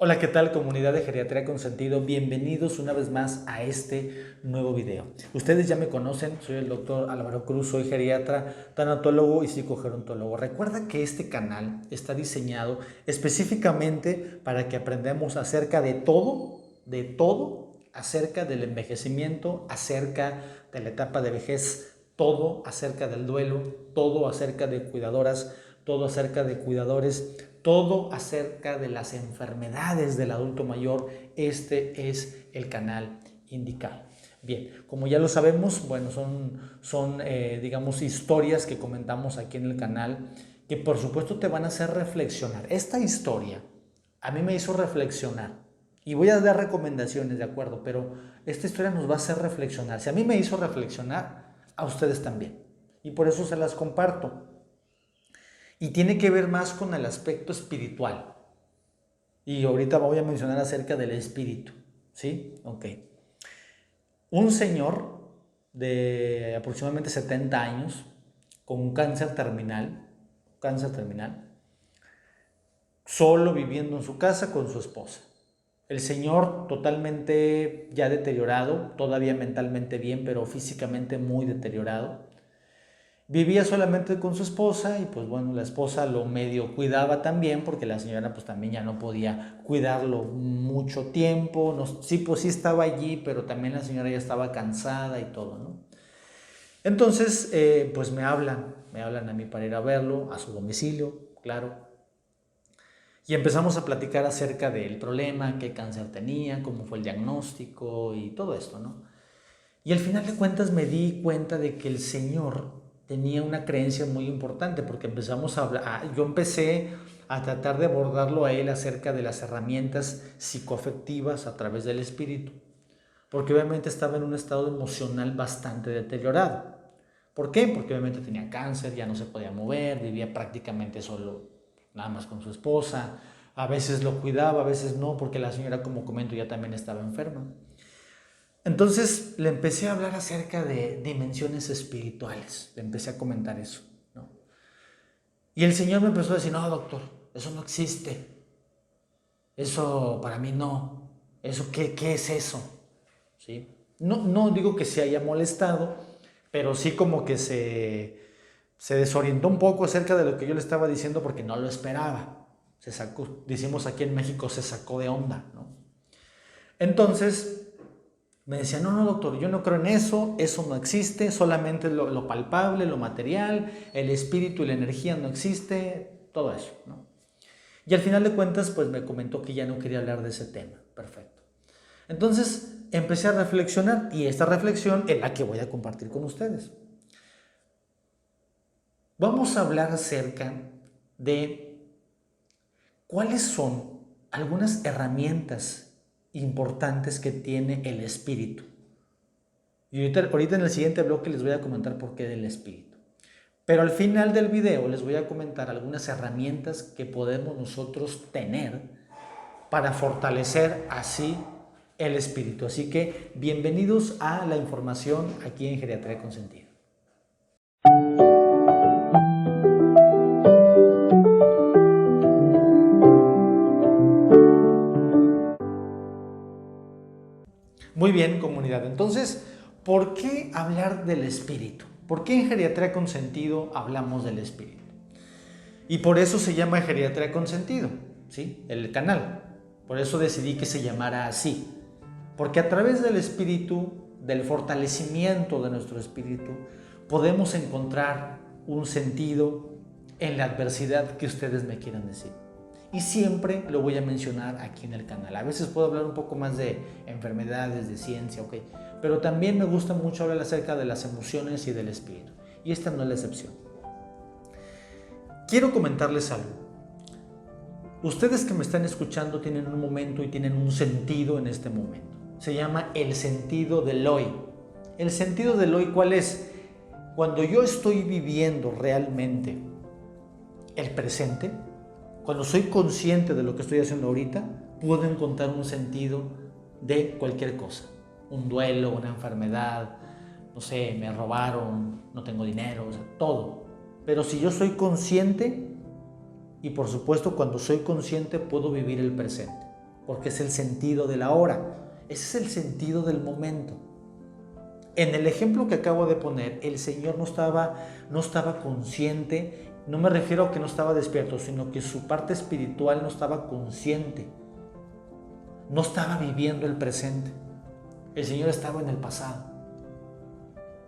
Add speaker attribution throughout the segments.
Speaker 1: Hola, ¿qué tal comunidad de Geriatría con Sentido? Bienvenidos una vez más a este nuevo video. Ustedes ya me conocen, soy el doctor Álvaro Cruz, soy geriatra, tanatólogo y psicogerontólogo. Recuerda que este canal está diseñado específicamente para que aprendamos acerca de todo, acerca del envejecimiento, acerca de la etapa de vejez, todo acerca del duelo, todo acerca de cuidadoras, todo acerca de cuidadores, todo acerca de las enfermedades del adulto mayor. Este es el canal indicado. Bien, como ya lo sabemos, bueno, son digamos, historias que comentamos aquí en el canal que por supuesto te van a hacer reflexionar. Esta historia a mí me hizo reflexionar y voy a dar recomendaciones, de acuerdo, pero esta historia nos va a hacer reflexionar. Si a mí me hizo reflexionar, a ustedes también. Y por eso se las comparto. Y tiene que ver más con el aspecto espiritual. Y ahorita voy a mencionar acerca del espíritu. ¿Sí? Ok. Un señor de aproximadamente 70 años con un cáncer terminal, solo viviendo en su casa con su esposa. El señor totalmente ya deteriorado, todavía mentalmente bien, pero físicamente muy deteriorado. Vivía solamente con su esposa y pues bueno, la esposa lo medio cuidaba también porque la señora pues también ya no podía cuidarlo mucho tiempo. No, sí, pues sí estaba allí, pero también la señora ya estaba cansada y todo, ¿no? Entonces, pues me hablan a mí para ir a verlo, a su domicilio, claro. Y empezamos a platicar acerca del problema, qué cáncer tenía, cómo fue el diagnóstico y todo esto, ¿no? Y al final de cuentas me di cuenta de que el señor tenía una creencia muy importante porque empezamos a hablar, yo empecé a tratar de abordarlo a él acerca de las herramientas psicoafectivas a través del espíritu, porque obviamente estaba en un estado emocional bastante deteriorado. ¿Por qué? Porque obviamente tenía cáncer, ya no se podía mover, vivía prácticamente solo, nada más con su esposa, a veces lo cuidaba, a veces no, porque la señora, como comento, ya también estaba enferma. Entonces le empecé a hablar acerca de dimensiones espirituales, le empecé a comentar eso, ¿no? Y el Señor me empezó a decir, no, doctor, eso no existe, eso para mí no, eso, ¿qué es eso? ¿Sí? No digo que se haya molestado, pero sí como que se desorientó un poco acerca de lo que yo le estaba diciendo porque no lo esperaba. Se sacó, decimos aquí en México, se sacó de onda, ¿no? Entonces me decía, no, doctor, yo no creo en eso, eso no existe, solamente lo palpable, lo material, el espíritu y la energía no existe, todo eso, ¿no? Y al final de cuentas, pues me comentó que ya no quería hablar de ese tema. Perfecto. Entonces empecé a reflexionar y esta reflexión es la que voy a compartir con ustedes. Vamos a hablar acerca de cuáles son algunas herramientas importantes que tiene el espíritu. Y ahorita en el siguiente bloque les voy a comentar por qué del espíritu. Pero al final del video les voy a comentar algunas herramientas que podemos nosotros tener para fortalecer así el espíritu. Así que bienvenidos a la información aquí en Geriatría con Sentido. Muy bien, comunidad. Entonces, ¿por qué hablar del espíritu? ¿Por qué en Geriatría con Sentido hablamos del espíritu? Y por eso se llama Geriatría con Sentido, ¿sí? El canal. Por eso decidí que se llamara así. Porque a través del espíritu, del fortalecimiento de nuestro espíritu, podemos encontrar un sentido en la adversidad que ustedes me quieran decir. Y siempre lo voy a mencionar aquí en el canal. A veces puedo hablar un poco más de enfermedades, de ciencia, ok. Pero también me gusta mucho hablar acerca de las emociones y del espíritu. Y esta no es la excepción. Quiero comentarles algo. Ustedes que me están escuchando tienen un momento y tienen un sentido en este momento. Se llama el sentido del hoy. El sentido del hoy, ¿cuál es? Cuando yo estoy viviendo realmente el presente, cuando soy consciente de lo que estoy haciendo ahorita, puedo encontrar un sentido de cualquier cosa. Un duelo, una enfermedad, no sé, me robaron, no tengo dinero, o sea, todo. Pero si yo soy consciente, y por supuesto cuando soy consciente puedo vivir el presente. porque es el sentido de la hora, ese es el sentido del momento. En el ejemplo que acabo de poner, el Señor no estaba consciente, no me refiero a que no estaba despierto, sino que su parte espiritual no estaba consciente, no estaba viviendo el presente. El Señor estaba en el pasado.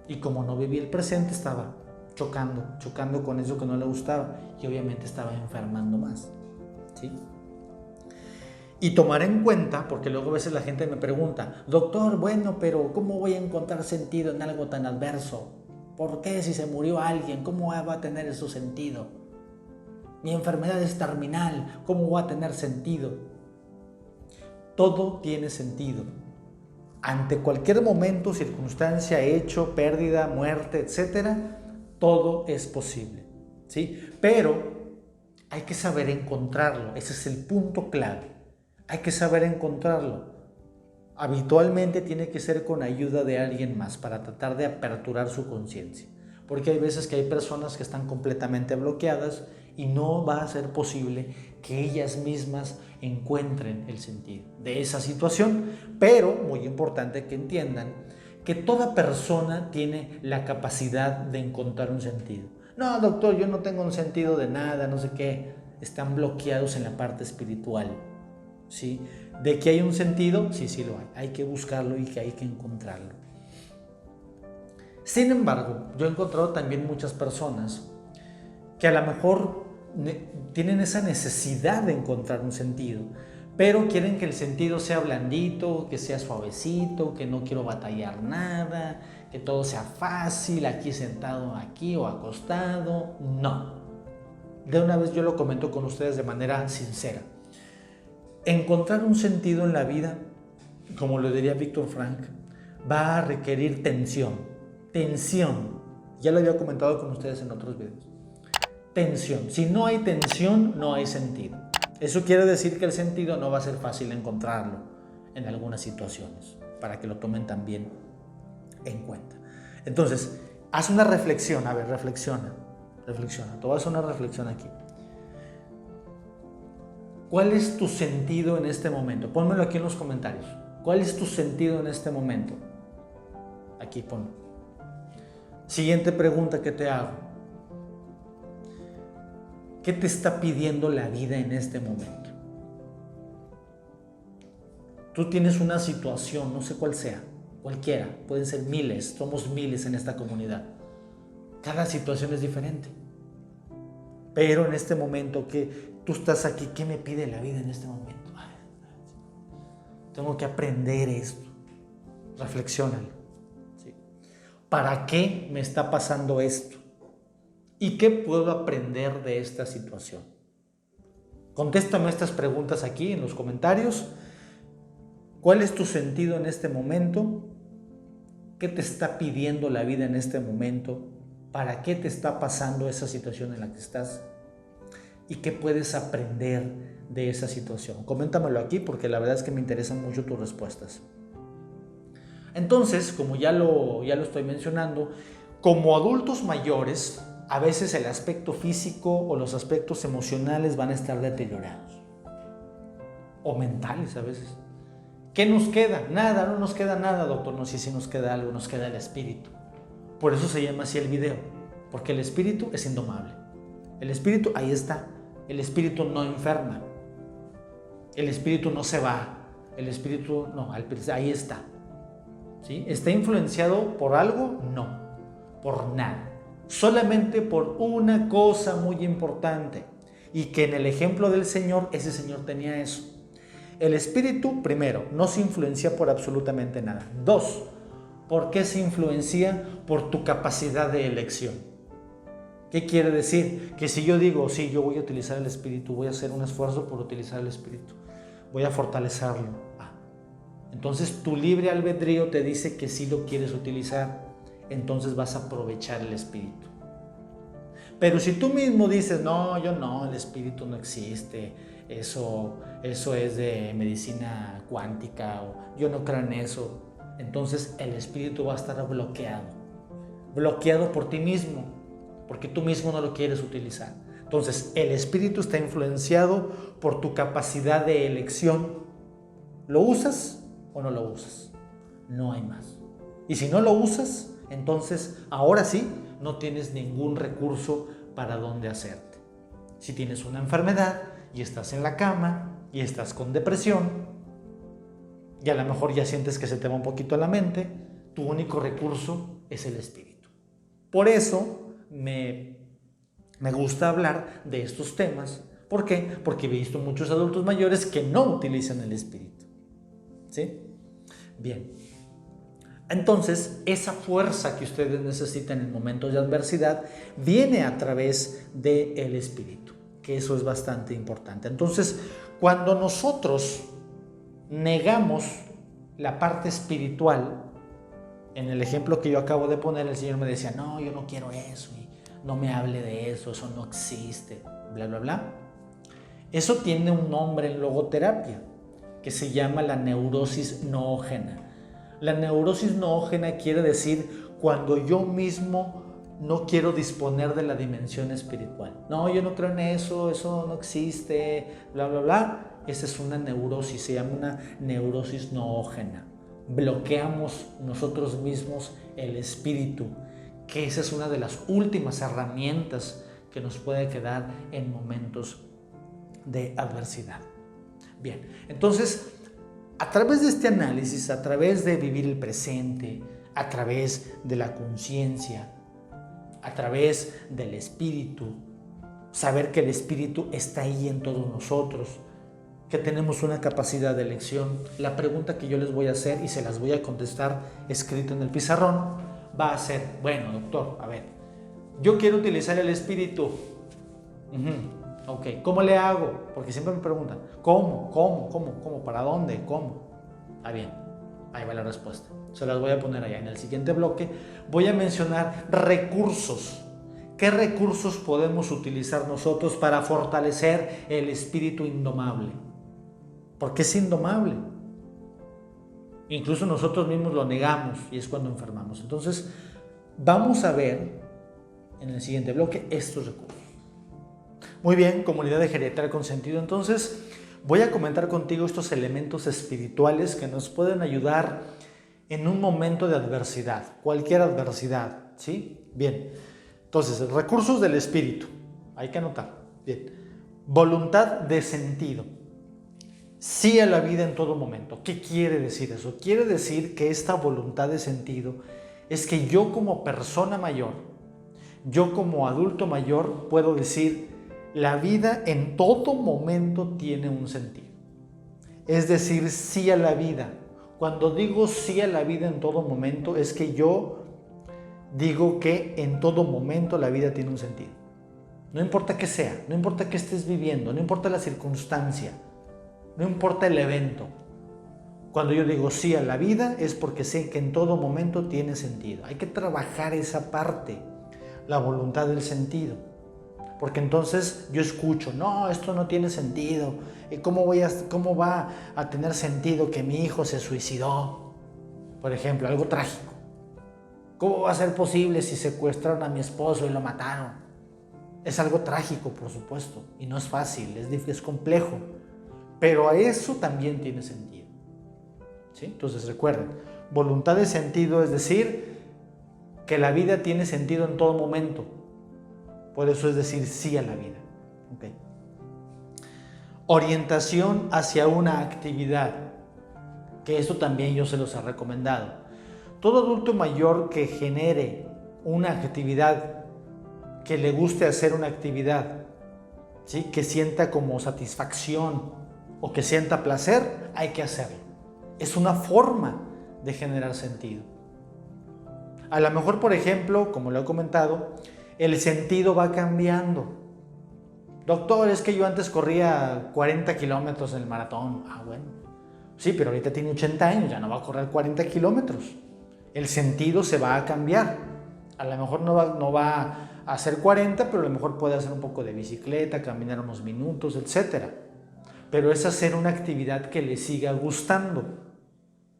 Speaker 1: Y como no vivía el presente, estaba chocando con eso que no le gustaba, y obviamente estaba enfermando más, ¿sí? Y tomar en cuenta, porque luego a veces la gente me pregunta, doctor, bueno, pero ¿cómo voy a encontrar sentido en algo tan adverso? ¿Por qué si se murió alguien, cómo va a tener eso sentido? Mi enfermedad es terminal, ¿cómo va a tener sentido? Todo tiene sentido. Ante cualquier momento, circunstancia, hecho, pérdida, muerte, etcétera, todo es posible, ¿sí? Pero hay que saber encontrarlo, ese es el punto clave. Hay que saber encontrarlo. Habitualmente tiene que ser con ayuda de alguien más para tratar de aperturar su conciencia, porque hay veces que hay personas que están completamente bloqueadas y no va a ser posible que ellas mismas encuentren el sentido de esa situación. Pero muy importante que entiendan que toda persona tiene la capacidad de encontrar un sentido. No, doctor, yo no tengo un sentido de nada, no sé qué. Están bloqueados en la parte espiritual, ¿sí? ¿De que hay un sentido? Sí, sí lo hay. Hay que buscarlo y que hay que encontrarlo. Sin embargo, yo he encontrado también muchas personas que a lo mejor tienen esa necesidad de encontrar un sentido, pero quieren que el sentido sea blandito, que sea suavecito, que no quiero batallar nada, que todo sea fácil, aquí sentado aquí o acostado. No. De una vez yo lo comento con ustedes de manera sincera. Encontrar un sentido en la vida, como lo diría Víctor Frank, va a requerir tensión. Tensión. Ya lo había comentado con ustedes en otros videos. Tensión. Si no hay tensión, no hay sentido. Eso quiere decir que el sentido no va a ser fácil encontrarlo en algunas situaciones, para que lo tomen también en cuenta. Entonces, haz una reflexión. A ver, reflexiona. Te voy a hacer una reflexión aquí. ¿Cuál es tu sentido en este momento? Pónmelo aquí en los comentarios. ¿Cuál es tu sentido en este momento? Aquí ponlo. Siguiente pregunta que te hago. ¿Qué te está pidiendo la vida en este momento? Tú tienes una situación, no sé cuál sea, cualquiera, pueden ser miles, somos miles en esta comunidad. Cada situación es diferente. Pero en este momento que tú estás aquí, ¿qué me pide la vida en este momento? Tengo que aprender esto. Reflexiónalo. ¿Sí? ¿Para qué me está pasando esto? ¿Y qué puedo aprender de esta situación? Contéstame estas preguntas aquí en los comentarios. ¿Cuál es tu sentido en este momento? ¿Qué te está pidiendo la vida en este momento? ¿Para qué te está pasando esa situación en la que estás? ¿Y qué puedes aprender de esa situación? Coméntamelo aquí porque la verdad es que me interesan mucho tus respuestas. Entonces, como ya lo estoy mencionando, como adultos mayores, a veces el aspecto físico o los aspectos emocionales van a estar deteriorados. O mentales a veces. ¿Qué nos queda? Nada, no nos queda nada, doctor. No sé si nos queda algo, nos queda el espíritu. Por eso se llama así el video, porque el espíritu es indomable. El espíritu, ahí está. El espíritu no enferma. El espíritu no se va. El espíritu, no, ahí está. ¿Sí? ¿Está influenciado por algo? No, por nada. Solamente por una cosa muy importante. Y que en el ejemplo del Señor, ese Señor tenía eso. El espíritu, primero, no se influencia por absolutamente nada. Dos, ¿por qué se influencia? Por tu capacidad de elección. ¿Qué quiere decir? Que si yo digo, sí, yo voy a utilizar el espíritu, voy a hacer un esfuerzo por utilizar el espíritu, voy a fortalecerlo. Entonces tu libre albedrío te dice que sí lo quieres utilizar, entonces vas a aprovechar el espíritu. Pero si tú mismo dices, no, yo no, el espíritu no existe, eso es de medicina cuántica, o yo no creo en eso, entonces el espíritu va a estar bloqueado por ti mismo, porque tú mismo no lo quieres utilizar. Entonces el espíritu está influenciado por tu capacidad de elección. ¿Lo usas o no lo usas? No hay más. Y si no lo usas, entonces ahora sí no tienes ningún recurso para dónde hacerte. Si tienes una enfermedad y estás en la cama y estás con depresión y a lo mejor ya sientes que se te va un poquito la mente, tu único recurso es el espíritu. Por eso me gusta hablar de estos temas. ¿Por qué? Porque he visto muchos adultos mayores que no utilizan el espíritu. ¿Sí? Bien. Entonces, esa fuerza que ustedes necesitan en momentos de adversidad viene a través del espíritu, que eso es bastante importante. Entonces, cuando nosotros negamos la parte espiritual, en el ejemplo que yo acabo de poner, el Señor me decía, no, yo no quiero eso, y no me hable de eso no existe, bla, bla, bla. Eso tiene un nombre en logoterapia, que se llama la neurosis noógena. La neurosis noógena quiere decir cuando yo mismo no quiero disponer de la dimensión espiritual. No, yo no creo en eso no existe, bla, bla, bla. Esa es una neurosis, se llama una neurosis noógena. Bloqueamos nosotros mismos el espíritu, que esa es una de las últimas herramientas que nos puede quedar en momentos de adversidad. Bien, entonces, a través de este análisis, a través de vivir el presente, a través de la conciencia, a través del espíritu, saber que el espíritu está ahí en todos nosotros, que tenemos una capacidad de elección. La pregunta que yo les voy a hacer y se las voy a contestar escrito en el pizarrón va a ser, bueno, doctor, a ver, yo quiero utilizar el espíritu. Ok, ¿cómo le hago? Porque siempre me preguntan, ¿cómo? ¿Para dónde? ¿Cómo? Ah, bien, ahí va la respuesta. Se las voy a poner allá. En el siguiente bloque voy a mencionar recursos. ¿Qué recursos podemos utilizar nosotros para fortalecer el espíritu indomable? Porque es indomable. Incluso nosotros mismos lo negamos y es cuando enfermamos. Entonces, vamos a ver en el siguiente bloque estos recursos. Muy bien, comunidad de Geriatría con Sentido. Entonces, voy a comentar contigo estos elementos espirituales que nos pueden ayudar en un momento de adversidad, cualquier adversidad, ¿sí? Bien, entonces, recursos del espíritu, hay que anotar. Bien, voluntad de sentido. Sí a la vida en todo momento. ¿Qué quiere decir eso? Quiere decir que esta voluntad de sentido es que yo como persona mayor, yo como adulto mayor puedo decir, la vida en todo momento tiene un sentido. Es decir, sí a la vida. Cuando digo sí a la vida en todo momento, es que yo digo que en todo momento la vida tiene un sentido. No importa qué sea, no importa qué estés viviendo, no importa la circunstancia, no importa el evento. Cuando yo digo sí a la vida es porque sé que en todo momento tiene sentido. Hay que trabajar esa parte, la voluntad del sentido. Porque entonces yo escucho, no, esto no tiene sentido. ¿Cómo va a tener sentido que mi hijo se suicidó? Por ejemplo, algo trágico. ¿Cómo va a ser posible si secuestraron a mi esposo y lo mataron? Es algo trágico, por supuesto, y no es fácil, es complejo. Pero a eso también tiene sentido. ¿Sí? Entonces recuerden, voluntad de sentido es decir que la vida tiene sentido en todo momento. Por eso es decir sí a la vida. Okay. Orientación hacia una actividad, que esto también yo se los he recomendado. Todo adulto mayor que genere una actividad, que le guste hacer una actividad, ¿sí? Que sienta como satisfacción o que sienta placer, hay que hacerlo. Es una forma de generar sentido. A lo mejor, por ejemplo, como lo he comentado, el sentido va cambiando. Doctor, es que yo antes corría 40 kilómetros en el maratón. Ah, bueno. Sí, pero ahorita tiene 80 años, ya no va a correr 40 kilómetros. El sentido se va a cambiar. A lo mejor no va a hacer 40, pero a lo mejor puede hacer un poco de bicicleta, caminar unos minutos, etc. Pero es hacer una actividad que le siga gustando.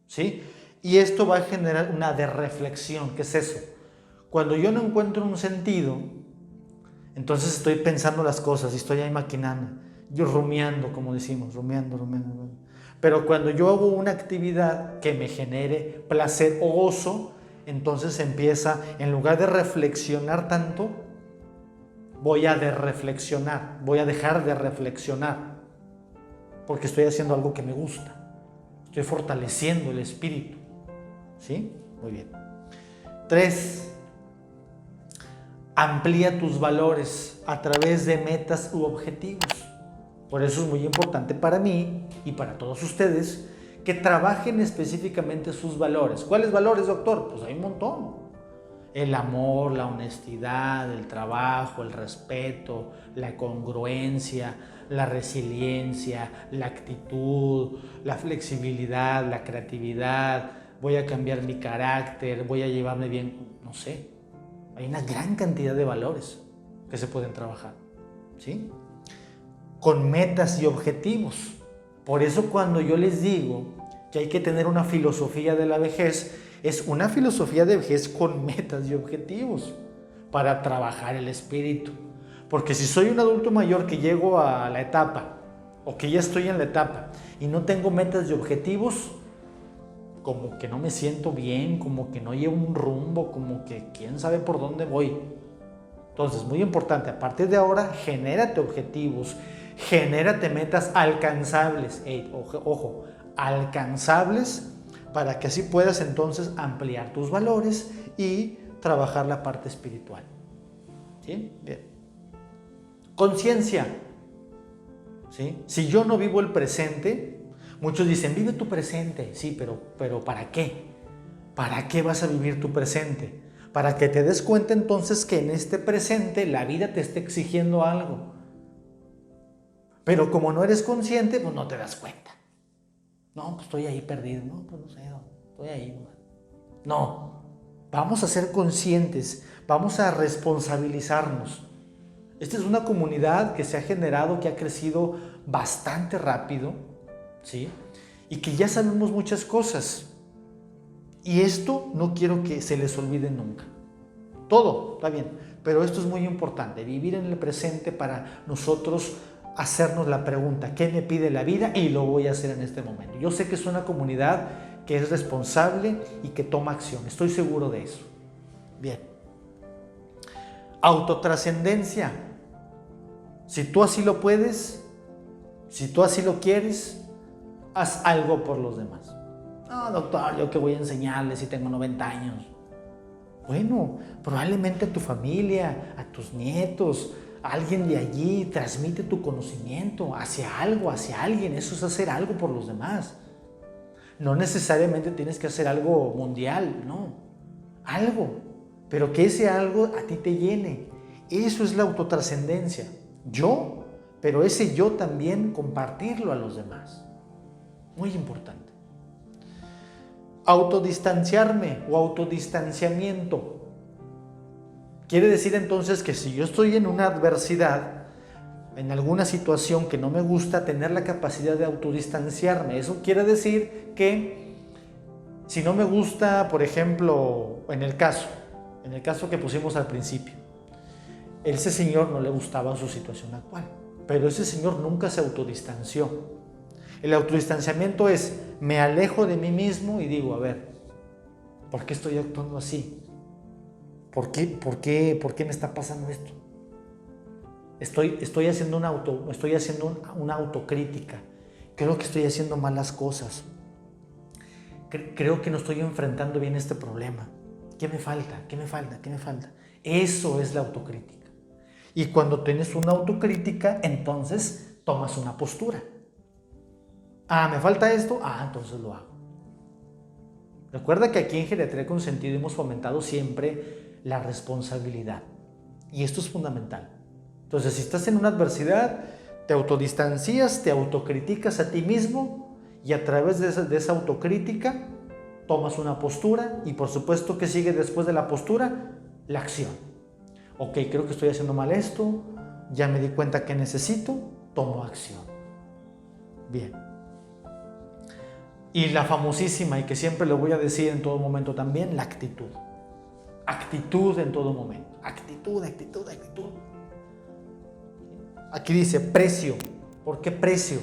Speaker 1: ¿Sí? Y esto va a generar una reflexión. ¿Qué es eso? Cuando yo no encuentro un sentido, entonces estoy pensando las cosas y estoy ahí maquinando, yo rumiando, como decimos, rumiando. Pero cuando yo hago una actividad que me genere placer o gozo, entonces empieza, en lugar de reflexionar tanto, voy a derreflexionar, voy a dejar de reflexionar, porque estoy haciendo algo que me gusta, estoy fortaleciendo el espíritu. ¿Sí? Muy bien. 3. Amplía tus valores a través de metas u objetivos. Por eso es muy importante para mí y para todos ustedes que trabajen específicamente sus valores. ¿Cuáles valores, doctor? Pues hay un montón. El amor, la honestidad, el trabajo, el respeto, la congruencia, la resiliencia, la actitud, la flexibilidad, la creatividad. Voy a cambiar mi carácter, voy a llevarme bien, no sé. Hay una gran cantidad de valores que se pueden trabajar, ¿sí? Con metas y objetivos. Por eso cuando yo les digo que hay que tener una filosofía de la vejez, es una filosofía de vejez con metas y objetivos para trabajar el espíritu. Porque si soy un adulto mayor que llego a la etapa o que ya estoy en la etapa y no tengo metas y objetivos, como que no me siento bien, como que no llevo un rumbo, como que quién sabe por dónde voy. Entonces, muy importante, a partir de ahora, genérate objetivos, genérate metas alcanzables, ojo, alcanzables, para que así puedas entonces ampliar tus valores y trabajar la parte espiritual. ¿Sí? Bien. Conciencia. ¿Sí? Si yo no vivo el presente, muchos dicen, vive tu presente. Sí, pero ¿para qué? ¿Para qué vas a vivir tu presente? Para que te des cuenta entonces que en este presente la vida te está exigiendo algo. Pero como no eres consciente, pues no te das cuenta. No, pues estoy ahí perdido. No, pues no sé, estoy ahí. No, vamos a ser conscientes, vamos a responsabilizarnos. Esta es una comunidad que se ha generado, que ha crecido bastante rápido, ¿sí? Y que ya sabemos muchas cosas. Y esto no quiero que se les olvide nunca. Todo está bien, pero esto es muy importante, vivir en el presente para nosotros hacernos la pregunta, ¿qué me pide la vida? Y lo voy a hacer en este momento. Yo sé que es una comunidad que es responsable y que toma acción, estoy seguro de eso. Bien. Autotrascendencia. Si tú así lo puedes, si tú así lo quieres, haz algo por los demás. No, doctor, yo que voy a enseñarles si tengo 90 años. Bueno, probablemente a tu familia, a tus nietos, a alguien de allí, transmite tu conocimiento hacia algo, hacia alguien. Eso es hacer algo por los demás. No necesariamente tienes que hacer algo mundial, no. Algo, pero que ese algo a ti te llene. Eso es la autotrascendencia. Yo, pero ese yo también compartirlo a los demás. Muy importante. Autodistanciarme o autodistanciamiento. Quiere decir entonces que si yo estoy en una adversidad, en alguna situación que no me gusta, tener la capacidad de autodistanciarme. Eso quiere decir que si no me gusta, por ejemplo, en el caso que pusimos al principio, ese señor no le gustaba su situación actual, pero ese señor nunca se autodistanció. El autodistanciamiento es, me alejo de mí mismo y digo, a ver, ¿por qué estoy actuando así? ¿Por qué me está pasando esto? Estoy haciendo una autocrítica. Creo que estoy haciendo malas cosas. Creo que no estoy enfrentando bien este problema. ¿Qué me falta? ¿Qué me falta? ¿Qué me falta? Eso es la autocrítica. Y cuando tienes una autocrítica, entonces tomas una postura. ¿Me falta esto? Entonces lo hago. Recuerda que aquí en Geriatría con Sentido hemos fomentado siempre la responsabilidad. Y esto es fundamental. Entonces, si estás en una adversidad, te autodistancias, te autocriticas a ti mismo y a través de esa autocrítica tomas una postura y por supuesto que sigue después de la postura, la acción. Ok, creo que estoy haciendo mal esto, ya me di cuenta que necesito, tomo acción. Bien. Y la famosísima, y que siempre lo voy a decir en todo momento también, la actitud. Actitud en todo momento. Actitud. Aquí dice precio. ¿Por qué precio?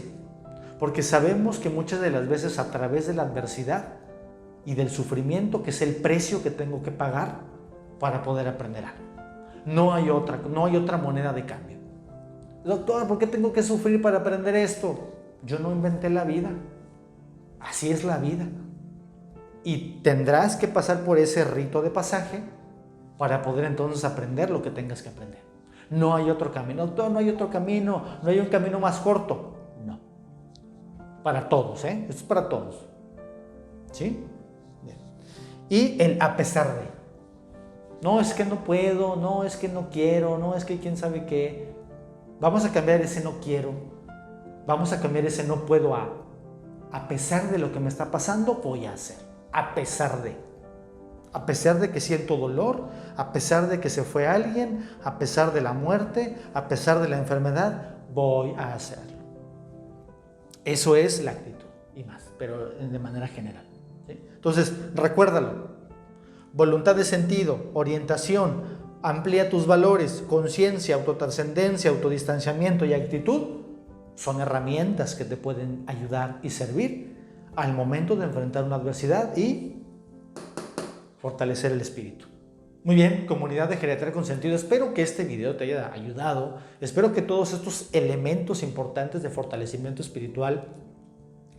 Speaker 1: porque sabemos que muchas de las veces a través de la adversidad y del sufrimiento, que es el precio que tengo que pagar para poder aprender algo. No hay otra moneda de cambio. Doctor, ¿por qué tengo que sufrir para aprender esto? Yo no inventé la vida. Así es la vida. Y tendrás que pasar por ese rito de pasaje para poder entonces aprender lo que tengas que aprender. No hay otro camino. Doctor, no hay otro camino. No hay un camino más corto. No. Para todos, ¿eh? Esto es para todos. ¿Sí? Bien. Y el a pesar de. No, es que no puedo. No, es que no quiero. No, es que quién sabe qué. Vamos a cambiar ese no quiero. Vamos a cambiar ese no puedo a pesar de lo que me está pasando, voy a hacer. A pesar de que siento dolor, a pesar de que se fue alguien, a pesar de la muerte, a pesar de la enfermedad, voy a hacerlo. Eso es la actitud y más, pero de manera general, ¿sí? Entonces, recuérdalo. Voluntad de sentido, orientación, amplía tus valores, conciencia, autotrascendencia, autodistanciamiento y actitud son herramientas que te pueden ayudar y servir al momento de enfrentar una adversidad y fortalecer el espíritu. Muy bien, comunidad de Geriatría con Sentido, espero que este video te haya ayudado, espero que todos estos elementos importantes de fortalecimiento espiritual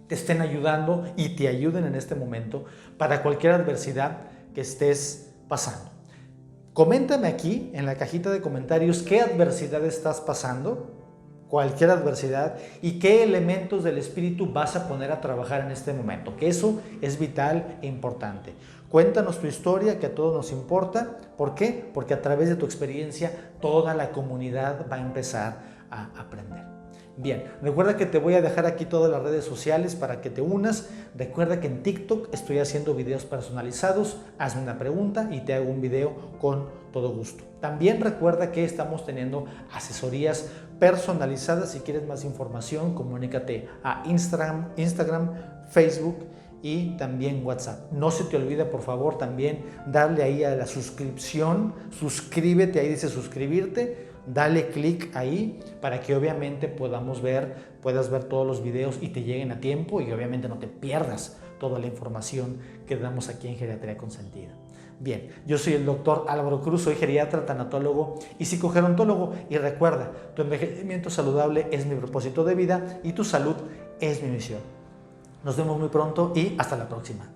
Speaker 1: te estén ayudando y te ayuden en este momento para cualquier adversidad que estés pasando. Coméntame aquí en la cajita de comentarios qué adversidad estás pasando, cualquier adversidad, y qué elementos del espíritu vas a poner a trabajar en este momento, que eso es vital e importante. Cuéntanos tu historia, que a todos nos importa. ¿Por qué? Porque a través de tu experiencia toda la comunidad va a empezar a aprender. Bien, recuerda que te voy a dejar aquí todas las redes sociales para que te unas. Recuerda que en TikTok estoy haciendo videos personalizados. Hazme una pregunta y te hago un video con todo gusto. También recuerda que estamos teniendo asesorías personalizadas. Si quieres más información, comunícate a Instagram, Facebook y también WhatsApp. No se te olvide, por favor, también darle ahí a la suscripción. Suscríbete, ahí dice suscribirte. Dale clic ahí para que obviamente puedas ver todos los videos y te lleguen a tiempo y obviamente no te pierdas toda la información que damos aquí en Geriatría con Sentido. Bien, yo soy el doctor Álvaro Cruz, soy geriatra, tanatólogo y psicogerontólogo, y recuerda, tu envejecimiento saludable es mi propósito de vida y tu salud es mi misión. Nos vemos muy pronto y hasta la próxima.